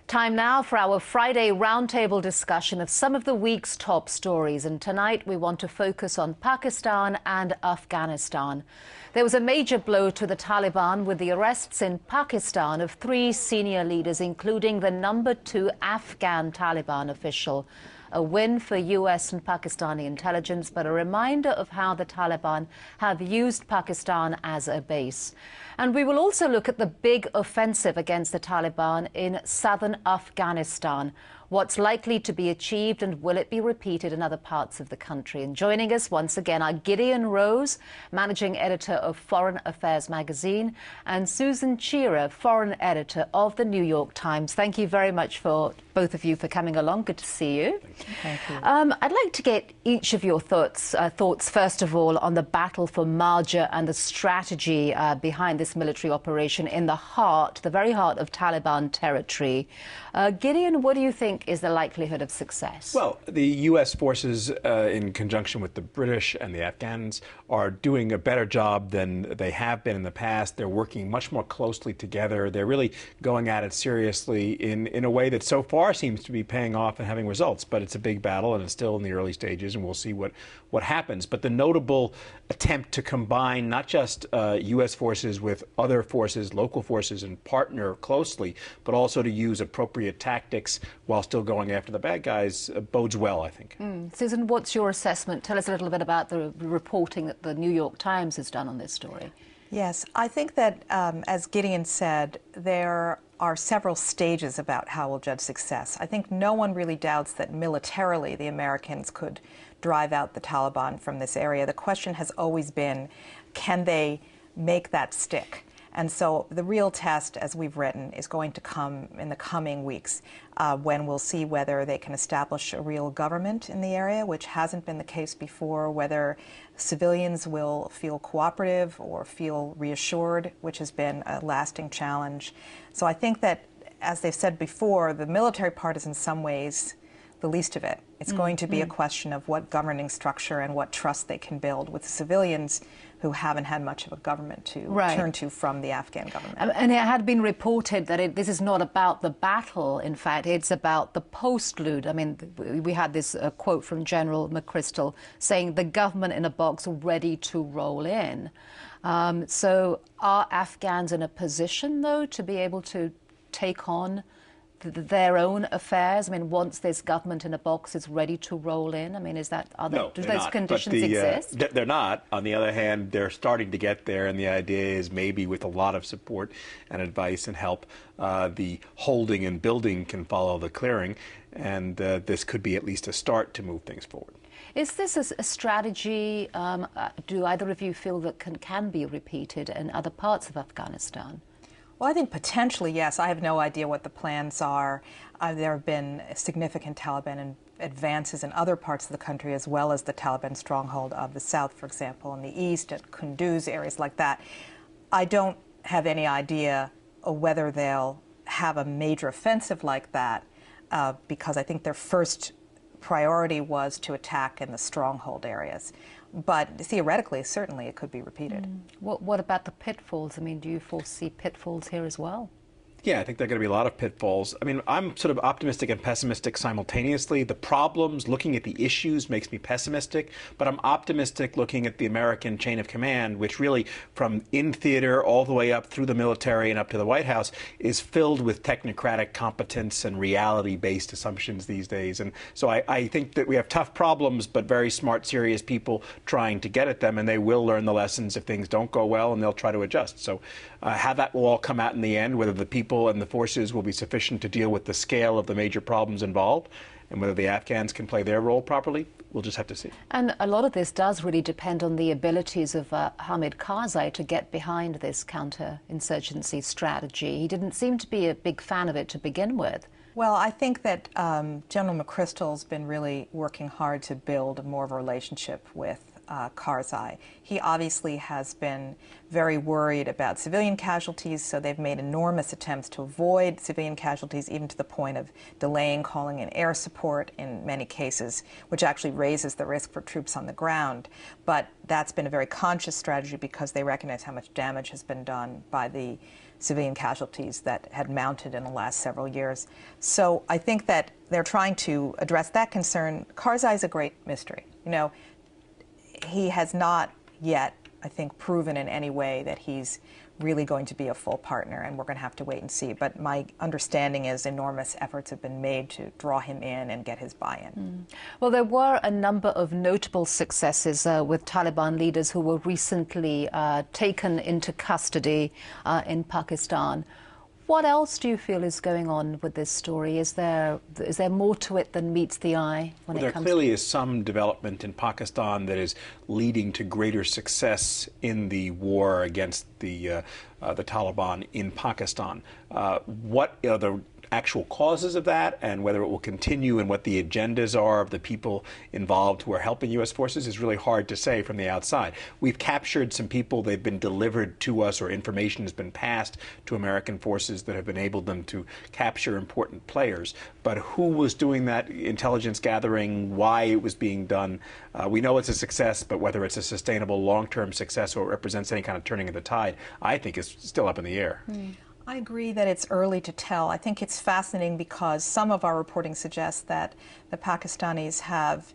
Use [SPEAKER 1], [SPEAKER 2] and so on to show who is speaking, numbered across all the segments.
[SPEAKER 1] Time now for our Friday roundtable discussion of some of the week's top stories. And tonight we want to focus on Pakistan and Afghanistan. There was a major blow to the Taliban with the arrests in Pakistan of 3 senior leaders, including the #2 Afghan Taliban official. A win for US and Pakistani intelligence, but a reminder of how the Taliban have used Pakistan as a base. And we will also look at the big offensive against the Taliban in southern Afghanistan. What's likely to be achieved, and will it be repeated in other parts of the country? And joining us once again are Gideon Rose, managing editor of Foreign Affairs magazine, and Susan Chira, foreign editor of the New York Times. Thank you very much for both of you for coming along. Good to see you.
[SPEAKER 2] Thank you.
[SPEAKER 1] I'd like to get each of your thoughts first of all, on the battle for Marja and the strategy behind this military operation in the very heart of Taliban territory. Gideon, what do you think is the likelihood of success?
[SPEAKER 3] Well, the U.S. forces, in conjunction with the British and the Afghans, are doing a better job than they have been in the past. They're working much more closely together. They're really going at it seriously in a way that so far seems to be paying off and having results. But it's a big battle, and it's still in the early stages, and we'll see what happens. But the notable attempt to combine not just U.S. forces with other forces, local forces, and partner closely, but also to use appropriate tactics while still going after the bad guys bodes well, I think.
[SPEAKER 1] Susan, what's your assessment? Tell us a little bit about the reporting that the New York Times has done on this story.
[SPEAKER 2] Yes, I think that, as Gideon said, there are several stages about how we'll judge success. I think no one really doubts that militarily the Americans could drive out the Taliban from this area. The question has always been, can they make that stick? And so the real test, as we've written, is going to come in the coming weeks, when we'll see whether they can establish a real government in the area, which hasn't been the case before, whether civilians will feel cooperative or feel reassured, which has been a lasting challenge. So I think that, as they've said before, the military part is in some ways the least of it. It's going to be a question of what governing structure and what trust they can build with civilians who haven't had much of a government to turn to from the Afghan government.
[SPEAKER 1] And it had been reported that this is not about the battle, in fact, it's about the postlude. I mean, we had this quote from General McChrystal saying the government in a box ready to roll in. So are Afghans in a position, though, to be able to take on their own affairs? I mean, once this government in a box is ready to roll in, I mean, do those conditions exist?
[SPEAKER 3] They're not. On the other hand, they're starting to get there, and the idea is maybe with a lot of support and advice and help, the holding and building can follow the clearing, and this could be at least a start to move things forward.
[SPEAKER 1] Is this a strategy, do either of you feel that can be repeated in other parts of Afghanistan?
[SPEAKER 2] Well, I think potentially, yes. I have no idea what the plans are. There have been significant Taliban advances in other parts of the country, as well as the Taliban stronghold of the south, for example, in the east, at Kunduz, areas like that. I don't have any idea of whether they'll have a major offensive like that, because I think their first priority was to attack in the stronghold areas. But theoretically, certainly it could be repeated.
[SPEAKER 1] What about the pitfalls? I mean, do you foresee pitfalls here as well?
[SPEAKER 3] Yeah, I think there are going to be a lot of pitfalls. I mean, I'm sort of optimistic and pessimistic simultaneously. The problems, looking at the issues, makes me pessimistic, but I'm optimistic looking at the American chain of command, which really, from in theater all the way up through the military and up to the White House, is filled with technocratic competence and reality-based assumptions these days. And so I think that we have tough problems, but very smart, serious people trying to get at them, and they will learn the lessons if things don't go well, and they'll try to adjust. So how that will all come out in the end, whether the people and the forces will be sufficient to deal with the scale of the major problems involved, and whether the Afghans can play their role properly, we'll just have to see.
[SPEAKER 1] And a lot of this does really depend on the abilities of Hamid Karzai to get behind this counter-insurgency strategy. He didn't seem to be a big fan of it to begin with.
[SPEAKER 2] Well, I think that General McChrystal's been really working hard to build more of a relationship with Karzai. He obviously has been very worried about civilian casualties, so they've made enormous attempts to avoid civilian casualties, even to the point of delaying calling in air support in many cases, which actually raises the risk for troops on the ground. But that's been a very conscious strategy because they recognize how much damage has been done by the civilian casualties that had mounted in the last several years. So I think that they're trying to address that concern. Karzai is a great mystery. You know, he has not yet, I think, proven in any way that he's really going to be a full partner, and we're going to have to wait and see. But my understanding is enormous efforts have been made to draw him in and get his buy-in.
[SPEAKER 1] Well, there were a number of notable successes with Taliban leaders who were recently taken into custody in Pakistan. What else do you feel is going on with this story? Is there more to it than meets the eye when it comes?
[SPEAKER 3] There clearly is some development in Pakistan that is leading to greater success in the war against the Taliban in Pakistan. What are the actual causes of that, and whether it will continue and what the agendas are of the people involved who are helping U.S. forces is really hard to say from the outside. We've captured some people, they've been delivered to us, or information has been passed to American forces that have enabled them to capture important players. But who was doing that intelligence gathering, why it was being done, we know it's a success, but whether it's a sustainable long-term success or represents any kind of turning of the tide, I think is still up in the air.
[SPEAKER 2] I agree that it's early to tell. I think it's fascinating because some of our reporting suggests that the Pakistanis have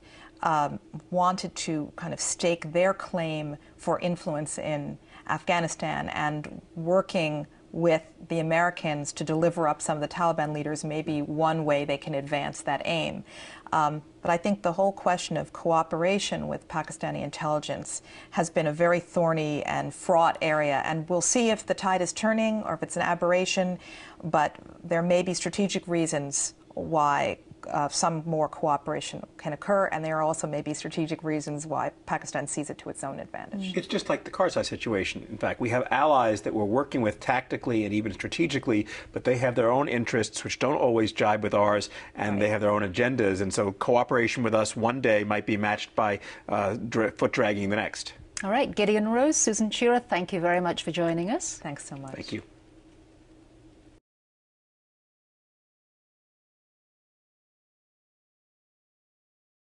[SPEAKER 2] wanted to kind of stake their claim for influence in Afghanistan, and working with the Americans to deliver up some of the Taliban leaders may be one way they can advance that aim. But I think the whole question of cooperation with Pakistani intelligence has been a very thorny and fraught area, and we'll see if the tide is turning or if it's an aberration, but there may be strategic reasons why some more cooperation can occur, and there are also maybe strategic reasons why Pakistan sees it to its own advantage.
[SPEAKER 3] It's just like the Karzai situation. In fact, we have allies that we're working with tactically and even strategically, but they have their own interests which don't always jibe with ours, and they have their own agendas, and so cooperation with us one day might be matched by foot dragging the next.
[SPEAKER 1] All right, Gideon Rose, Susan Shearer, thank you very much for joining us.
[SPEAKER 2] Thanks so much.
[SPEAKER 3] Thank you.